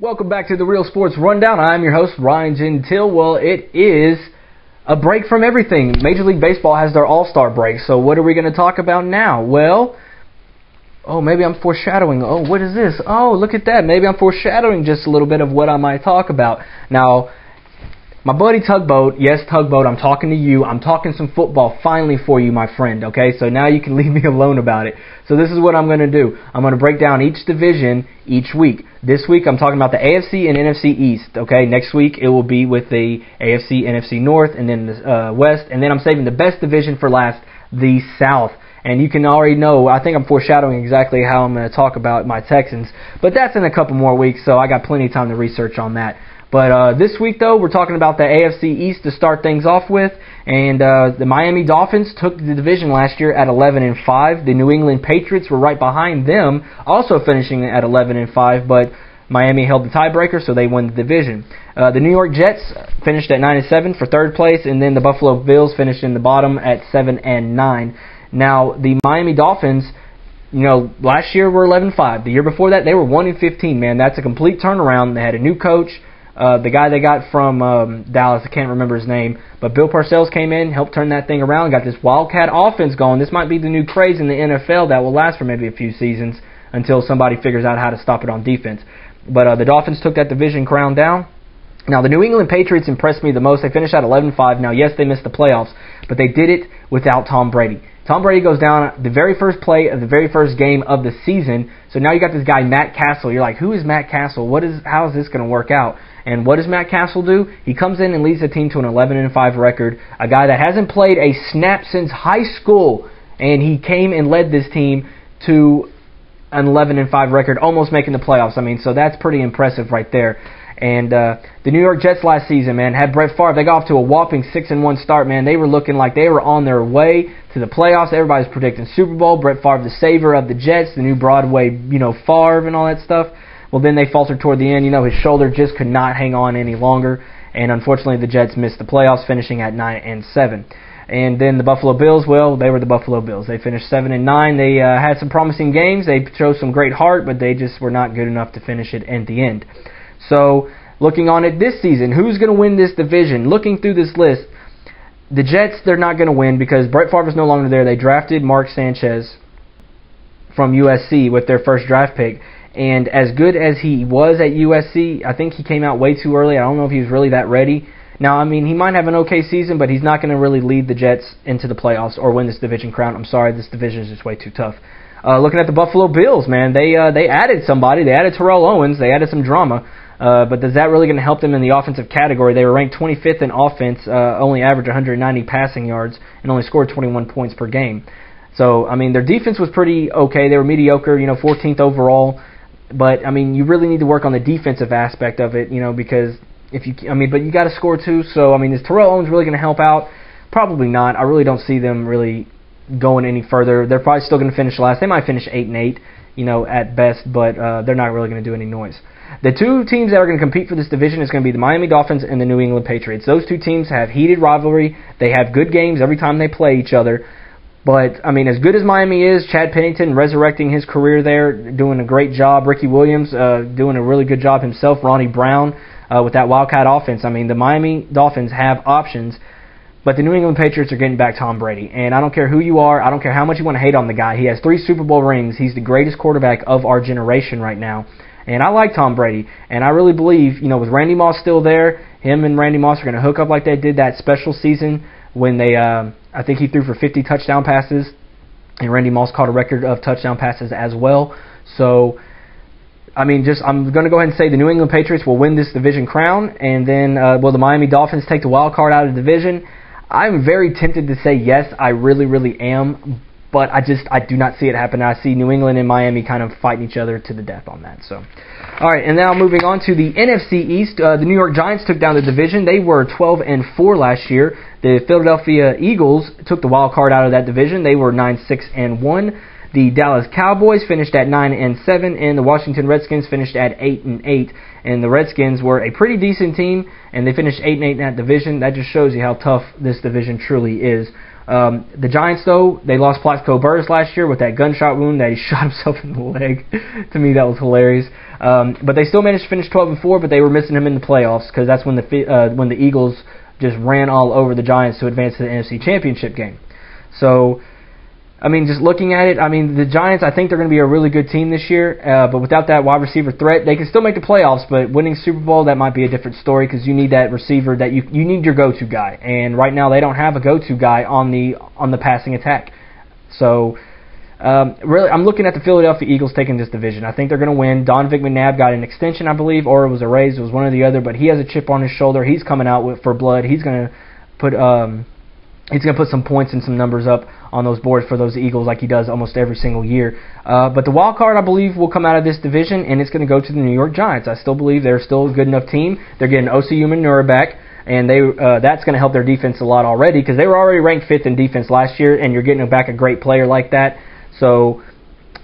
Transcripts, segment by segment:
Welcome back to the Real Sports Rundown. I'm your host, Ryan Gentile. Well, it is a break from everything. Major League Baseball has their All-Star break, so what are we going to talk about now? Well, maybe I'm foreshadowing. What is this? Look at that. Maybe I'm foreshadowing just a little bit of what I might talk about. Now, my buddy Tugboat, yes, Tugboat, I'm talking to you. I'm talking some football finally for you, my friend, okay? So now you can leave me alone about it. So this is what I'm going to do. I'm going to break down each division each week. This week I'm talking about the AFC and NFC East, okay? Next week it will be with the AFC, NFC North, and then the West. And then I'm saving the best division for last, the South. And you can already know, I think I'm foreshadowing exactly how I'm going to talk about my Texans. But that's in a couple more weeks, so I got plenty of time to research on that. But this week, though, we're talking about the AFC East to start things off with. And the Miami Dolphins took the division last year at 11-5. The New England Patriots were right behind them, also finishing at 11-5. But Miami held the tiebreaker, so they won the division. The New York Jets finished at 9-7 for third place, and then the Buffalo Bills finished in the bottom at 7-9. Now, the Miami Dolphins, last year were 11-5. The year before that, they were 1-15. Man, that's a complete turnaround. They had a new coach. The guy they got from Dallas, I can't remember his name, but Bill Parcells came in, helped turn that thing around, got this Wildcat offense going. This might be the new craze in the NFL that will last for maybe a few seasons until somebody figures out how to stop it on defense. But the Dolphins took that division crown down. Now, the New England Patriots impressed me the most. They finished at 11-5. Now, yes, they missed the playoffs, but they did it without Tom Brady. Tom Brady goes down the very first play of the very first game of the season. So now you got this guy, Matt Castle. You're like, who is Matt Castle? How is this going to work out? And what does Matt Castle do? He comes in and leads the team to an 11-5 record. A guy that hasn't played a snap since high school, and he came and led this team to an 11-5 record, almost making the playoffs. So that's pretty impressive right there. And the New York Jets last season, man, had Brett Favre. They got off to a whopping 6-1 start, man. They were looking like they were on their way to the playoffs. Everybody's predicting Super Bowl. Brett Favre, the savior of the Jets, the new Broadway, Favre and all that stuff. Well, then they faltered toward the end. His shoulder just could not hang on any longer. And unfortunately, the Jets missed the playoffs, finishing at 9-7. And then the Buffalo Bills, well, they were the Buffalo Bills. They finished 7-9. They had some promising games. They showed some great heart, but they just were not good enough to finish it at the end. So, looking on it this season, who's going to win this division? Looking through this list, the Jets, they're not going to win because Brett Favre is no longer there. They drafted Mark Sanchez from USC with their first draft pick. And as good as he was at USC, I think he came out way too early. I don't know if he was really that ready. Now, he might have an okay season, but he's not going to really lead the Jets into the playoffs or win this division crown. I'm sorry, this division is just way too tough. Looking at the Buffalo Bills, man, they added somebody. They added Terrell Owens. They added some drama. But is that really going to help them in the offensive category? They were ranked 25th in offense, only averaged 190 passing yards, and only scored 21 points per game. So, their defense was pretty okay. They were mediocre, 14th overall. But, you really need to work on the defensive aspect of it, because but you got to score too. So, is Terrell Owens really going to help out? Probably not. I really don't see them really going any further. They're probably still going to finish last. They might finish 8-8, at best, but they're not really going to do any noise. The two teams that are going to compete for this division is going to be the Miami Dolphins and the New England Patriots. Those two teams have heated rivalry. They have good games every time they play each other. But, as good as Miami is, Chad Pennington resurrecting his career there, doing a great job. Ricky Williams doing a really good job himself. Ronnie Brown with that Wildcat offense. The Miami Dolphins have options. But the New England Patriots are getting back Tom Brady. And I don't care who you are. I don't care how much you want to hate on the guy. He has 3 Super Bowl rings. He's the greatest quarterback of our generation right now. And I like Tom Brady. And I really believe, with Randy Moss still there, him and Randy Moss are going to hook up like they did that special season when they, I think he threw for 50 touchdown passes. And Randy Moss caught a record of touchdown passes as well. So, I'm going to go ahead and say the New England Patriots will win this division crown. And then, will the Miami Dolphins take the wild card out of the division? I'm very tempted to say yes, I really, really am. But I do not see it happen. I see New England and Miami kind of fighting each other to the death on that. So, all right, and now moving on to the NFC East. The New York Giants took down the division. They were 12-4 last year. The Philadelphia Eagles took the wild card out of that division. They were 9-6-1. The Dallas Cowboys finished at 9-7, and the Washington Redskins finished at 8-8. And the Redskins were a pretty decent team, and they finished 8-8 in that division. That just shows you how tough this division truly is. The Giants, though, they lost Plaxico Burress last year with that gunshot wound that he shot himself in the leg. To me, that was hilarious. But they still managed to finish 12-4, but they were missing him in the playoffs because that's when the Eagles just ran all over the Giants to advance to the NFC Championship game. So, I mean, just looking at it, I mean, the Giants, I think they're going to be a really good team this year, but without that wide receiver threat, they can still make the playoffs, but winning Super Bowl, that might be a different story because you need that receiver, that you need your go-to guy, and right now they don't have a go-to guy on the passing attack. So, really, I'm looking at the Philadelphia Eagles taking this division. I think they're going to win. Donovan McNabb got an extension, I believe, or it was a raise. It was one or the other, but he has a chip on his shoulder. He's coming out for blood. He's going to put some points and some numbers up on those boards for those Eagles like he does almost every single year. But the wild card, I believe, will come out of this division, and it's going to go to the New York Giants. I still believe they're still a good enough team. They're getting Osi Umenyiora back, and that's going to help their defense a lot already because they were already ranked 5th in defense last year, and you're getting back a great player like that. So,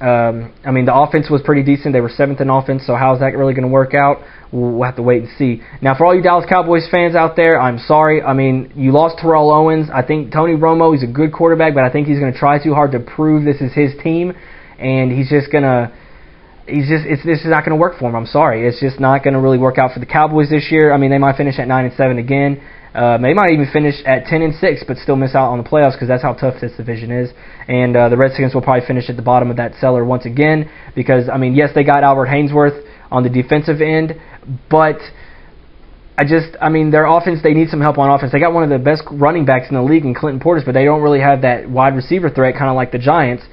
I mean, the offense was pretty decent. They were 7th in offense, so how's that really going to work out? We'll have to wait and see. Now, for all you Dallas Cowboys fans out there, I'm sorry. I mean, you lost Terrell Owens. I think Tony Romo, he's a good quarterback, but I think he's going to try too hard to prove this is his team, and this is not going to work for him. I'm sorry. It's just not going to really work out for the Cowboys this year. I mean, they might finish at 9-7 again. They might even finish at 10-6, but still miss out on the playoffs because that's how tough this division is. And the Redskins will probably finish at the bottom of that cellar once again because, I mean, yes, they got Albert Haynesworth on the defensive end, but I mean, their offense, they need some help on offense. They got one of the best running backs in the league in Clinton Portis, but they don't really have that wide receiver threat, kind of like the Giants,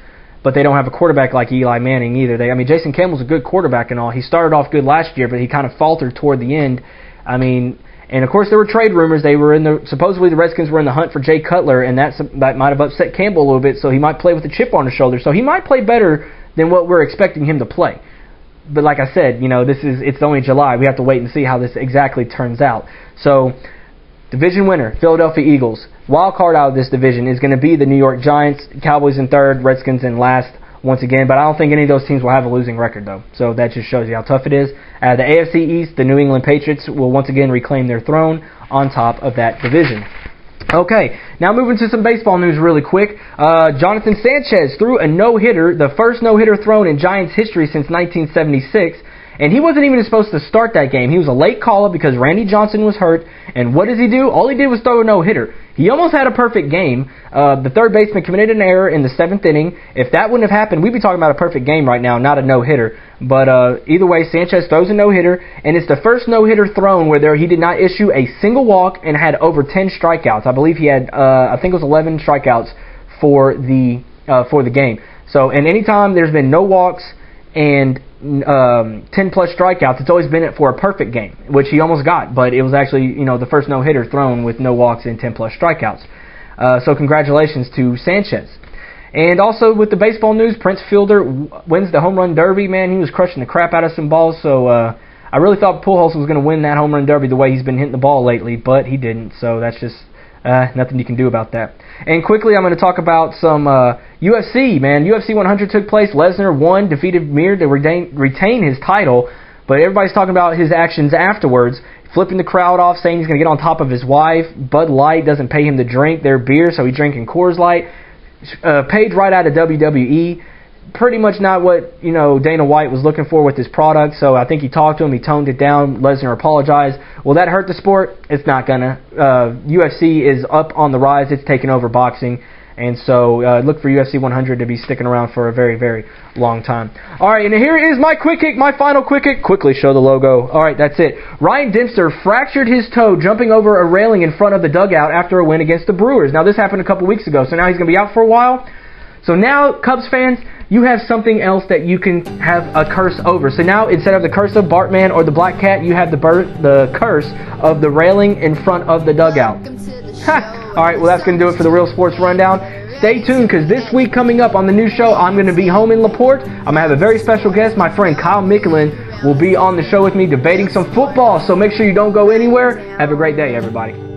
but they don't have a quarterback like Eli Manning either. I mean, Jason Campbell's a good quarterback and all. He started off good last year, but he kind of faltered toward the end. I mean, and of course there were trade rumors. Supposedly the Redskins were in the hunt for Jay Cutler, and that might have upset Campbell a little bit, so he might play with a chip on his shoulder. So he might play better than what we're expecting him to play. But like I said, you know, it's only July. We have to wait and see how this exactly turns out. So, division winner, Philadelphia Eagles. Wild card out of this division is going to be the New York Giants. Cowboys in 3rd, Redskins in last once again. But I don't think any of those teams will have a losing record, though. So that just shows you how tough it is. The AFC East, the New England Patriots will once again reclaim their throne on top of that division. Okay, now moving to some baseball news really quick. Jonathan Sanchez threw a no-hitter, the first no-hitter thrown in Giants history since 1976, and he wasn't even supposed to start that game. He was a late call-up because Randy Johnson was hurt, and what does he do? All he did was throw a no-hitter. He almost had a perfect game. The third baseman committed an error in the 7th inning. If that wouldn't have happened, we'd be talking about a perfect game right now, not a no-hitter. But either way, Sanchez throws a no-hitter, and it's the first no-hitter thrown where he did not issue a single walk and had over 10 strikeouts. I believe he had, I think it was 11 strikeouts for the game. So, and anytime there's been no walks and 10-plus strikeouts, it's always been it for a perfect game, which he almost got, but it was actually, you know, the first no-hitter thrown with no walks and 10-plus strikeouts. So congratulations to Sanchez. And also with the baseball news, Prince Fielder wins the home run derby. Man, he was crushing the crap out of some balls, so I really thought Pujols was going to win that home run derby the way he's been hitting the ball lately, but he didn't, so that's just nothing you can do about that. And quickly, I'm going to talk about some UFC, man. UFC 100 took place. Lesnar won, defeated Mir to retain his title, but everybody's talking about his actions afterwards, flipping the crowd off, saying he's going to get on top of his wife. Bud Light doesn't pay him to drink their beer, so he's drinking Coors Light. Paid right out of WWE. Pretty much not what, you know, Dana White was looking for with his product, so I think he talked to him, he toned it down. Lesnar apologized. Will that hurt the sport? It's not gonna. UFC is up on the rise. It's taking over boxing, and so look for UFC 100 to be sticking around for a very, very long time. Alright, and here is my quick kick, my final quick kick. Quickly show the logo. Alright, that's it. Ryan Dempster fractured his toe jumping over a railing in front of the dugout after a win against the Brewers. Now, this happened a couple weeks ago, so now he's going to be out for a while. So now, Cubs fans, you have something else that you can have a curse over. So now, instead of the curse of Bartman or the Black Cat, you have the curse of the railing in front of the dugout. Alright, well, that's going to do it for the Real Sports Rundown. Stay tuned, because this week coming up on the new show, I'm going to be home in LaPorte. I'm going to have a very special guest. My friend Kyle Mickelin will be on the show with me debating some football. So make sure you don't go anywhere. Have a great day, everybody.